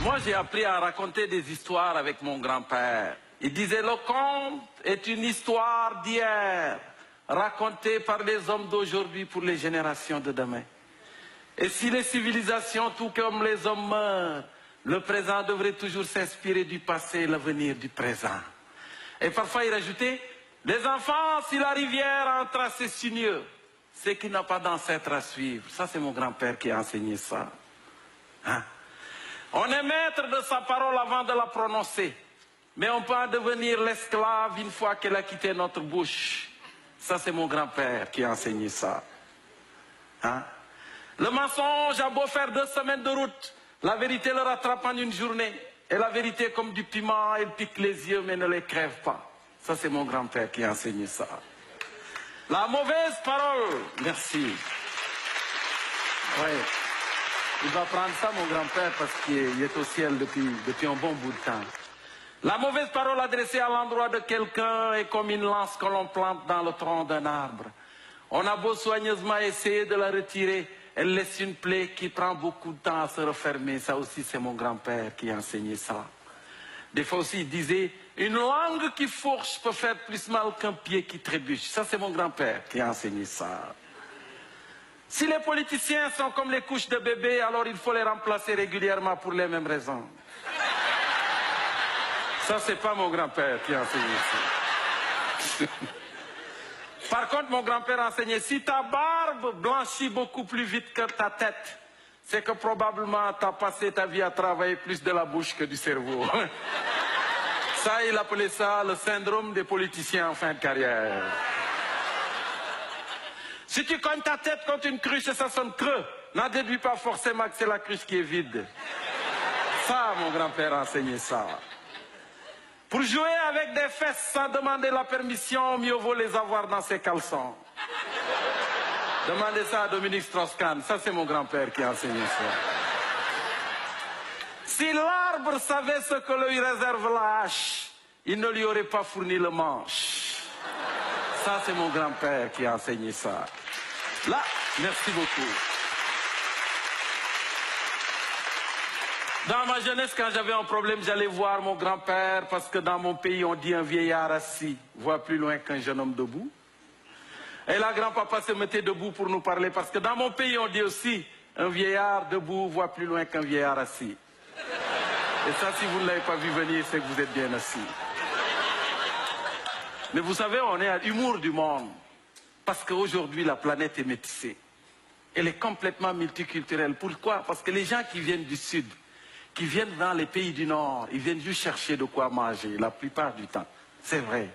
Moi, j'ai appris à raconter des histoires avec mon grand-père. Il disait, le conte est une histoire d'hier, racontée par les hommes d'aujourd'hui pour les générations de demain. Et si les civilisations, tout comme les hommes, meurent, le présent devrait toujours s'inspirer du passé et l'avenir du présent. Et parfois, il rajoutait, les enfants, si la rivière a un tracé sinueux, c'est qu'il n'a pas d'ancêtre à suivre. Ça, c'est mon grand-père qui a enseigné ça. Hein? On est maître de sa parole avant de la prononcer. Mais on peut en devenir l'esclave une fois qu'elle a quitté notre bouche. Ça, c'est mon grand-père qui a enseigné ça. Hein? Le mensonge a beau faire 2 semaines de route, la vérité le rattrape en une journée. Et la vérité, comme du piment, elle pique les yeux mais ne les crève pas. Ça, c'est mon grand-père qui a enseigné ça. La mauvaise parole, merci. Oui. Il va prendre ça, mon grand-père, parce qu'il est au ciel depuis un bon bout de temps. La mauvaise parole adressée à l'endroit de quelqu'un est comme une lance que l'on plante dans le tronc d'un arbre. On a beau soigneusement essayer de la retirer, elle laisse une plaie qui prend beaucoup de temps à se refermer. Ça aussi, c'est mon grand-père qui a enseigné ça. Des fois aussi, il disait, une langue qui fourche peut faire plus mal qu'un pied qui trébuche. Ça, c'est mon grand-père qui a enseigné ça. Si les politiciens sont comme les couches de bébé, alors il faut les remplacer régulièrement pour les mêmes raisons. Ça, c'est pas mon grand-père qui a enseigné ça. Par contre, mon grand-père a enseigné, si ta barbe blanchit beaucoup plus vite que ta tête, c'est que probablement tu as passé ta vie à travailler plus de la bouche que du cerveau. Ça, il appelait ça le syndrome des politiciens en fin de carrière. Si tu cognes ta tête contre une cruche et ça sonne creux, n'en déduis pas forcément que c'est la cruche qui est vide. Ça, mon grand-père a enseigné ça. Pour jouer avec des fesses sans demander la permission, mieux vaut les avoir dans ses caleçons. Demandez ça à Dominique Strauss-Kahn. Ça, c'est mon grand-père qui a enseigné ça. Si l'arbre savait ce que lui réserve la hache, il ne lui aurait pas fourni le manche. Ça, c'est mon grand-père qui a enseigné ça. Là, merci beaucoup. Dans ma jeunesse, quand j'avais un problème, j'allais voir mon grand-père, parce que dans mon pays, on dit un vieillard assis voit plus loin qu'un jeune homme debout. Et là, grand-papa se mettait debout pour nous parler, parce que dans mon pays, on dit aussi un vieillard debout voit plus loin qu'un vieillard assis. Et ça, si vous ne l'avez pas vu venir, c'est que vous êtes bien assis. Mais vous savez, on est à l'humour du monde, parce qu'aujourd'hui, la planète est métissée. Elle est complètement multiculturelle. Pourquoi? Parce que les gens qui viennent du Sud, qui viennent dans les pays du Nord, ils viennent juste chercher de quoi manger, la plupart du temps. C'est vrai.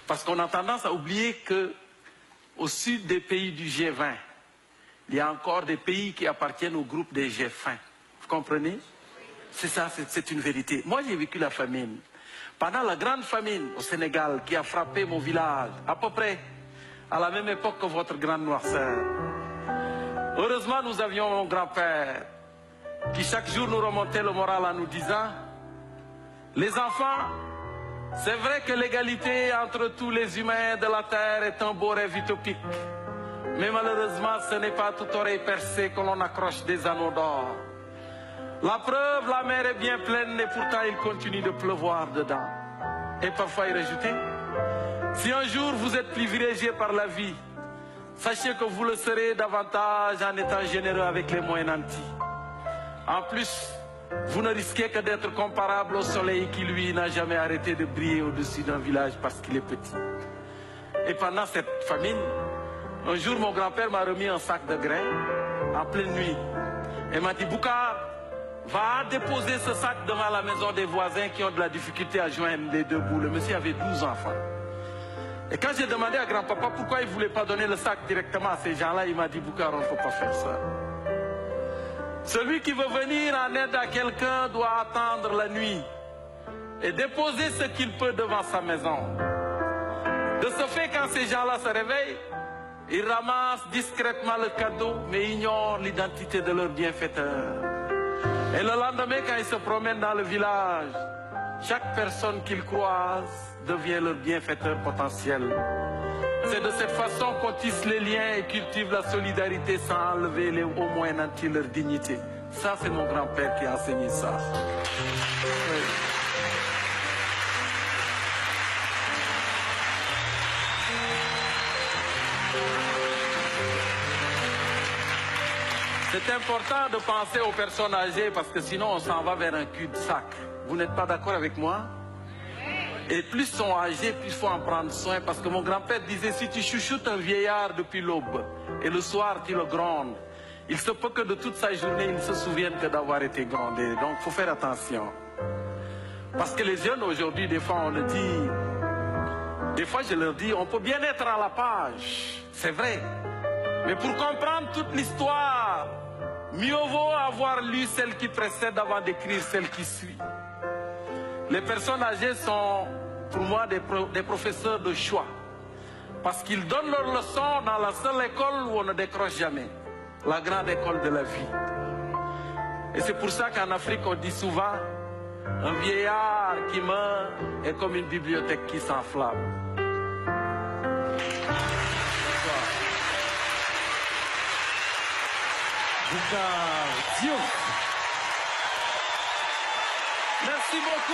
Parce qu'on a tendance à oublier qu'au sud des pays du G20, il y a encore des pays qui appartiennent au groupe des G20. Vous comprenez? C'est ça, c'est une vérité. Moi, j'ai vécu la famine. Pendant la grande famine au Sénégal qui a frappé mon village, à peu près à la même époque que votre grande noirceur. Heureusement, nous avions mon grand-père qui chaque jour nous remontait le moral en nous disant, les enfants, c'est vrai que l'égalité entre tous les humains de la terre est un beau rêve utopique. Mais malheureusement, ce n'est pas à toute oreille percée que l'on accroche des anneaux d'or. La preuve, la mer est bien pleine et pourtant il continue de pleuvoir dedans. Et parfois il rajoutait, si un jour vous êtes privilégié par la vie, sachez que vous le serez davantage en étant généreux avec les moins nantis. En plus, vous ne risquez que d'être comparable au soleil qui, lui, n'a jamais arrêté de briller au-dessus d'un village parce qu'il est petit. Et pendant cette famine, un jour, mon grand-père m'a remis un sac de grains en pleine nuit. Et m'a dit, Bouka, va déposer ce sac devant la maison des voisins qui ont de la difficulté à joindre les deux bouts. Le monsieur avait 12 enfants. Et quand j'ai demandé à grand-papa pourquoi il ne voulait pas donner le sac directement à ces gens-là, il m'a dit, Bouka, on ne peut pas faire ça. Celui qui veut venir en aide à quelqu'un doit attendre la nuit et déposer ce qu'il peut devant sa maison. De ce fait, quand ces gens-là se réveillent, ils ramassent discrètement le cadeau, mais ignorent l'identité de leur bienfaiteur. Et le lendemain, quand ils se promènent dans le village, chaque personne qu'ils croisent devient leur bienfaiteur potentiel. C'est de cette façon qu'on tisse les liens et cultive la solidarité sans enlever les au moins nantis leur dignité. Ça, c'est mon grand-père qui a enseigné ça. Oui. C'est important de penser aux personnes âgées parce que sinon on s'en va vers un cul-de-sac. Vous n'êtes pas d'accord avec moi? Et plus ils sont âgés, plus il faut en prendre soin. Parce que mon grand-père disait, si tu chouchoutes un vieillard depuis l'aube et le soir tu le grondes, il se peut que de toute sa journée, il ne se souvienne que d'avoir été grondé. Donc il faut faire attention. Parce que les jeunes aujourd'hui, des fois on le dit, des fois je leur dis, on peut bien être à la page, c'est vrai. Mais pour comprendre toute l'histoire, mieux vaut avoir lu celle qui précède avant d'écrire celle qui suit. Les personnes âgées sont, pour moi, des professeurs de choix. Parce qu'ils donnent leurs leçons dans la seule école où on ne décroche jamais. La grande école de la vie. Et c'est pour ça qu'en Afrique, on dit souvent, un vieillard qui meurt est comme une bibliothèque qui s'enflamme. Merci beaucoup.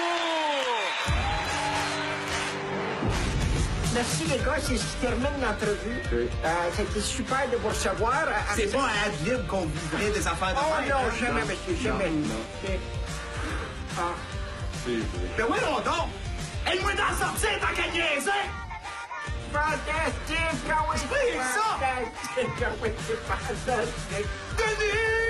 Merci les gars, c'est ce qui termine l'entrevue. Oui. C'était super de vous recevoir. C'est pas à Adlib qu'on vivrait des affaires de Oh même, non, hein? jamais, monsieur, jamais. Ah. Mais oui, on donc! Aide-moi d'en sortir tant qu'à niaiser! Fantastique! Ah oui, C'est ça! fantastique! Ah oui, c'est fantastique! Denis!